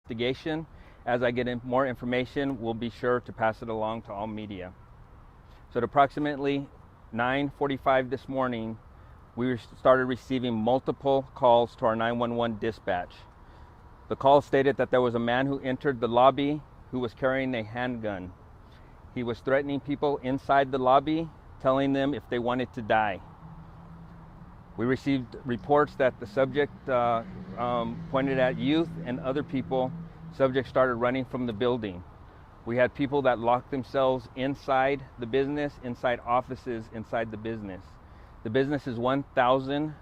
investigation. As I get more information, we'll be sure to pass it along to all media. So at approximately 9:45 this morning, we started receiving multiple calls to our 911 dispatch. The call stated that there was a man who entered the lobby who was carrying a handgun. He was threatening people inside the lobby, telling them if they wanted to die. We received reports that the subject pointed at youth and other people. Subject started running from the building. We had people that locked themselves inside the business, inside offices, inside the business. The business is 1000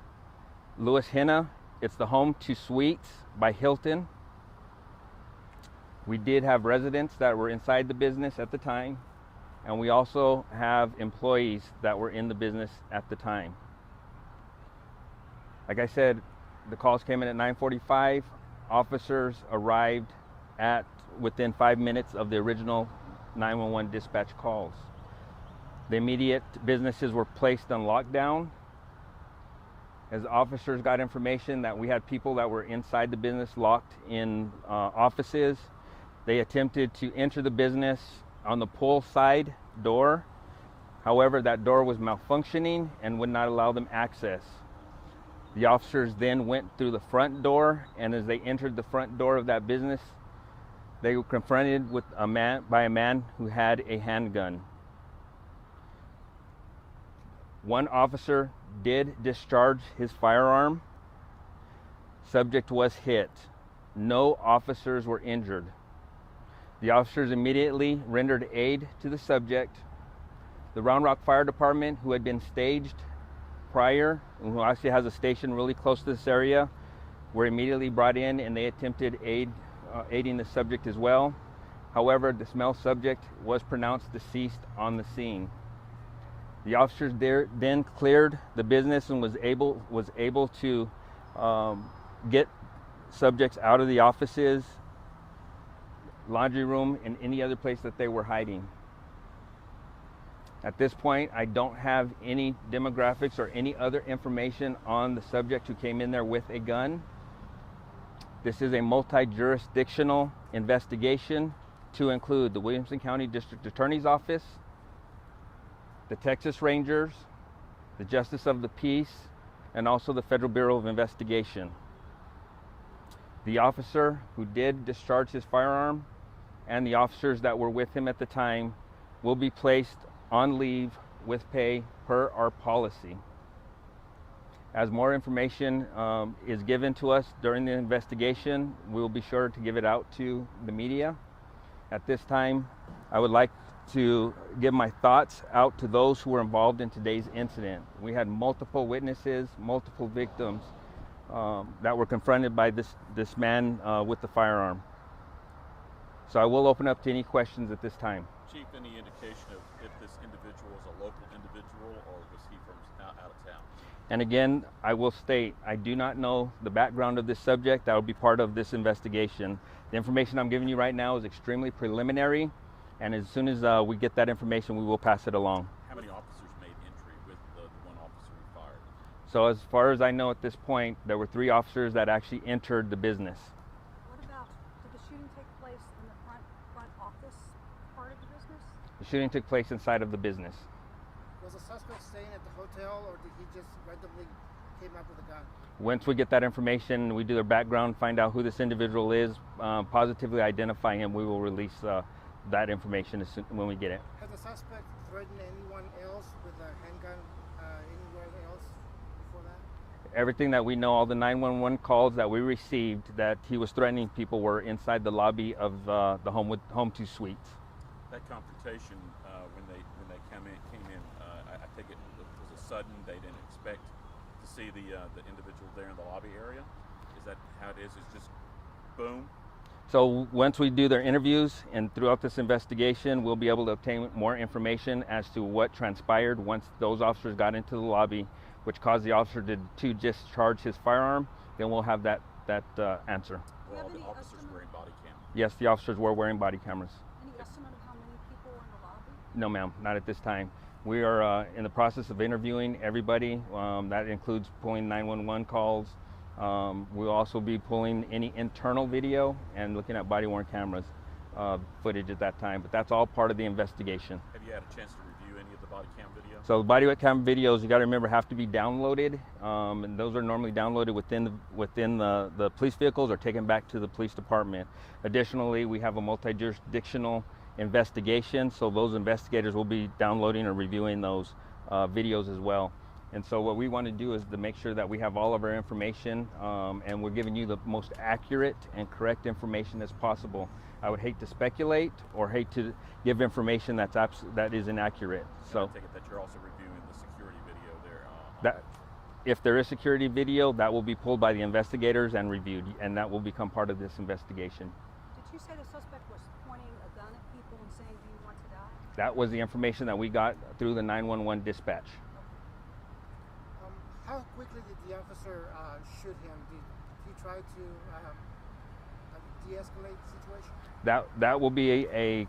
Louis Henna. It's the Home to Suites by Hilton. We did have residents that were inside the business at the time, and we also have employees that were in the business at the time. Like I said, the calls came in at 9:45. Officers arrived at within 5 minutes of the original 911 dispatch calls. The immediate businesses were placed on lockdown. As officers got information that we had people that were inside the business locked in offices, they attempted to enter the business on the pull side door. However, that door was malfunctioning and would not allow them access. The officers then went through the front door, and as they entered the front door of that business, they were confronted with by a man who had a handgun. One officer did discharge his firearm. Subject was hit. No officers were injured. The officers immediately rendered aid to the subject. The Round Rock Fire Department, who had been staged prior, and who actually has a station really close to this area, were immediately brought in, and they attempted aiding the subject as well. However, the male subject was pronounced deceased on the scene. The officers there then cleared the business and was able to get subjects out of the offices, laundry room, and any other place that they were hiding. At this point, I don't have any demographics or any other information on the subject who came in there with a gun. This is a multi-jurisdictional investigation to include the Williamson County District Attorney's Office, the Texas Rangers, the Justice of the Peace, and also the Federal Bureau of Investigation. The officer who did discharge his firearm and the officers that were with him at the time will be placed on leave with pay per our policy. As more information is given to us during the investigation, we will be sure to give it out to the media. At this time, I would like to give my thoughts out to those who were involved in today's incident. We had multiple witnesses, multiple victims that were confronted by this man with the firearm. So I will open up to any questions at this time. Chief, any indication of if this individual was a local individual or was he from out of town? And again, I will state, I do not know the background of this subject. That will be part of this investigation. The information I'm giving you right now is extremely preliminary, and as soon as we get that information, we will pass it along. How many officers made entry with the one officer who fired? So as far as I know at this point, there were 3 officers that actually entered the business. What about, did the shooting take place in the front office part of the business? The shooting took place inside of the business. Was the suspect staying at the hotel, or did he just randomly came up with a gun? Once we get that information, we do their background, find out who this individual is, positively identify him, we will release that information when we get it. Has the suspect threatened anyone else with a handgun anywhere else before that? Everything that we know, all the 911 calls that we received that he was threatening people were inside the lobby of the Home to Suites. That confrontation when they came in, I think it was a sudden. They didn't expect to see the individual there in the lobby area. Is that how it is? It's just boom. So once we do their interviews and throughout this investigation, we'll be able to obtain more information as to what transpired once those officers got into the lobby, which caused the officer to discharge his firearm. Then we'll have that answer. Were all the officers wearing body cameras? Yes, the officers were wearing body cameras. Any estimate of how many people were in the lobby? No, ma'am, not at this time. We are in the process of interviewing everybody. That includes pulling 911 calls, We'll also be pulling any internal video and looking at body-worn cameras footage at that time. But that's all part of the investigation. Have you had a chance to review any of the body cam video? So body cam videos, you got to remember, have to be downloaded, and those are normally downloaded within the police vehicles or taken back to the police department. Additionally, we have a multi-jurisdictional investigation, so those investigators will be downloading or reviewing those videos as well. And so what we want to do is to make sure that we have all of our information, and we're giving you the most accurate and correct information as possible. I would hate to speculate or hate to give information that is inaccurate. So I take it that you're also reviewing the security video there. that if there is security video, that will be pulled by the investigators and reviewed, and that will become part of this investigation. Did you say the suspect was pointing a gun at people and saying, "Do you want to die"? That was the information that we got through the 911 dispatch. How quickly did the officer shoot him? Did he try to de-escalate the situation? That will be a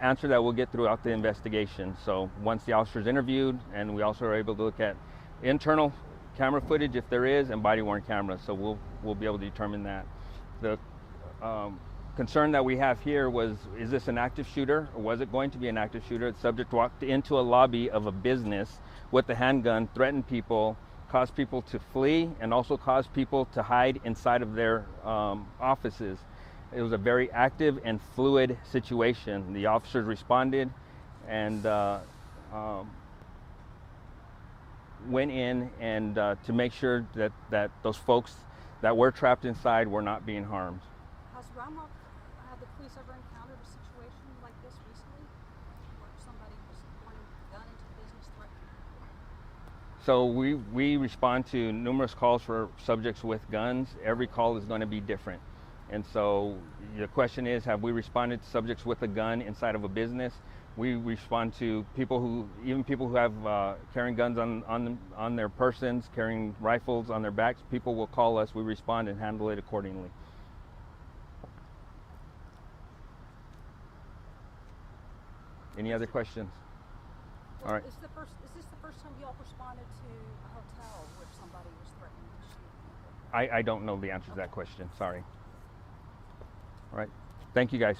answer that we'll get throughout the investigation. So once the officer is interviewed, and we also are able to look at internal camera footage if there is, and body-worn cameras, so we'll be able to determine that. The concern that we have here was, is this an active shooter, or was it going to be an active shooter? The subject walked into a lobby of a business with a handgun, threatened people, caused people to flee, and also caused people to hide inside of their offices. It was a very active and fluid situation. The officers responded and went in and to make sure that those folks that were trapped inside were not being harmed. Have the police ever encountered a situation like this recently, where somebody was pointing a gun into the business threatening people? So we respond to numerous calls for subjects with guns. Every call is going to be different. And so the question is, have we responded to subjects with a gun inside of a business? We respond to even people who have carrying guns on their persons, carrying rifles on their backs. People will call us. We respond and handle it accordingly. Any other questions? Well, All right. Is this the first time you all responded to a hotel where somebody was threatening to shoot people? I don't know the answer to that question. Sorry. All right. Thank you, guys.